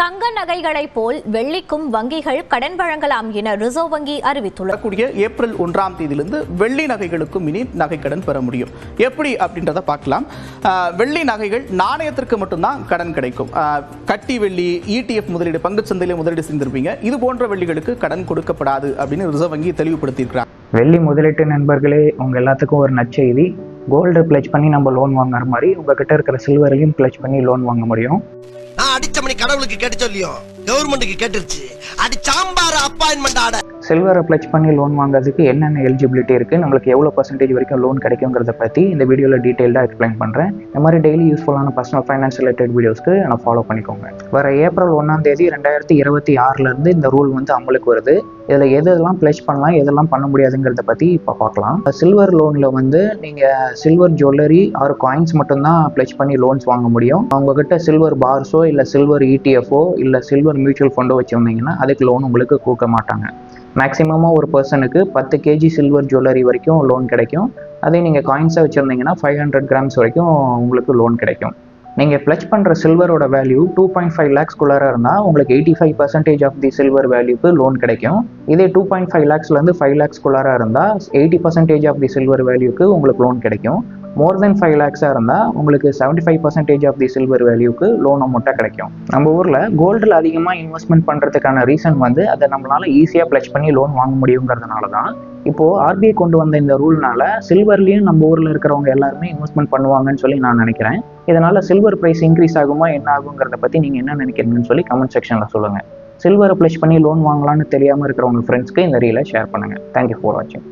தங்க நகைகளை போல் வெள்ளிக்கும் வங்கிகள் கடன் வழங்கலாம் என ரிசர்வ் வங்கி அறிவித்துள்ளது. ஏப்ரல் 1ஆம் தேதியிலிருந்து வெள்ளி நகைகளுக்கும் இனி நகை கடன் பெற முடியும். எப்படி அப்படின்றத பார்க்கலாம். வெள்ளி நகைகள் நாணயத்திற்கு மட்டும்தான் கடன் கிடைக்கும். கட்டி வெள்ளி, ETF முதலீடு, பங்கு சந்தையில முதலீடு செய்திருப்பீங்க, இது போன்ற வெள்ளிகளுக்கு கடன் கொடுக்கப்படாது அப்படின்னு ரிசர்வ் வங்கி தெளிவுபடுத்தியிருக்கிறாங்க. வெள்ளி முதலீட்டு நண்பர்களே, உங்க எல்லாத்துக்கும் ஒரு நற்செய்தி. கோல்டு பிளட்ஜ் பண்ணி நம்ம லோன் வாங்குற மாதிரி உங்ககிட்ட இருக்கிற சில்வரையும் பிளட்ஜ் பண்ணி லோன் வாங்க முடியும். நான் அடிச்ச மணி கடவுளுக்கு கேட்டு சொல்லியும் கவர்மெண்ட்டுக்கு கேட்டுருச்சு. அடி சாம்பார் அப்பாயின்மெண்ட் ஆட சில்வரை பிளட்ஜ் பண்ணி லோன் வாங்குறதுக்கு என்னென்ன எலிஜிபிலிட்டி இருக்குது, நம்மளுக்கு எவ்வளோ % வரைக்கும் லோன் கிடைக்குங்கிறத பற்றி இந்த வீடியோவில் டீட்டெயில்டாக எக்ஸ்பிளைன் பண்ணுறேன். இந்த மாதிரி டெய்லி யூஸ்ஃபுல்லான பர்சனல் ஃபைனான்ஸ் ரிலேட்டட் வீடியோஸ்க்கு நான் ஃபாலோ பண்ணிக்கோங்க. வர ஏப்ரல் 1ஆம் தேதி 2026 இந்த ரூல் அமலுக்கு வருது. இதில் எதெல்லாம் பிளட்ஜ் பண்ணலாம், எதெல்லாம் பண்ண முடியாதுங்கிறத பற்றி இப்போ பார்க்கலாம். சில்வர் லோனில் நீங்கள் சில்வர் ஜுவல்லரி ஆர் காயின்ஸ் மட்டும்தான் பிளட்ஜ் பண்ணி லோன்ஸ் வாங்க முடியும். அவங்ககிட்ட சில்வர் பார்ஸோ இல்லை சில்வர் ETF இல்லை சில்வர் மியூச்சுவல் ஃபண்டோ வச்சுருந்தீங்கன்னா அதுக்கு லோன் உங்களுக்கு கொடுக்க மாட்டாங்க. மேக்ஸிமமாக ஒரு பர்சனுக்கு 10 kg சில்வர் ஜுவல்லரி வரைக்கும் லோன் கிடைக்கும். அதே நீங்கள் காயின்ஸாக வச்சுருந்தீங்கன்னா 500 grams வரைக்கும் உங்களுக்கு லோன் கிடைக்கும். நீங்கள் பிளட்ஜ் பண்ணுற சில்வரோட வேல்யூ 2.5 lakhsக்குள்ளார இருந்தால் உங்களுக்கு 85% ஆஃப் தி சில்வர் வேல்யூக்கு லோன் கிடைக்கும். இதே 2.5 lakhsலேருந்து 5 lakhsக்குள்ளார இருந்தால் 80% ஆஃப் தி சில்வர் வேல்யூக்கு உங்களுக்கு லோன் கிடைக்கும். மோர் தென் 5 lakhs இருந்தால் உங்களுக்கு 75% ஆஃப் தி சில்வர் வேல்யூக்கு லோன் அமௌண்ட்டாக கிடைக்கும். நம்ம ஊரில் கோல்டில் அதிகமாக இன்வெஸ்ட்மெண்ட் பண்ணுறதுக்கான ரீசன் அதை நம்மளால ஈஸியாக பிளட்ஜ் பண்ணி லோன் வாங்க முடியுங்கிறதுனால தான் இப்போது RBI கொண்டு வந்த இந்த ரூல்னால சில்வர்லேயும் நம்ம ஊரில் இருக்கிறவங்க எல்லாருமே இன்வெஸ்ட்மெண்ட் பண்ணுவாங்கன்னு சொல்லி நான் நினைக்கிறேன். இதனால் சில்வர் ப்ரைஸ் இன்க்ரீஸ் ஆகுமா என்ன ஆகுங்கிறத பற்றி நீங்கள் என்ன நினைக்கிறீங்கன்னு சொல்லி கமெண்ட் செக்ஷனில் சொல்லுங்கள். சில்வரை பிளட்ஜ் பண்ணி லோன் வாங்கலான்னு தெரியாமல் இருக்கிறவங்க ஃப்ரெண்ட்ஸ்க்கு இந்த ரீலை ஷேர் பண்ணுங்கள். தேங்க்யூ ஃபார் வாட்சிங்.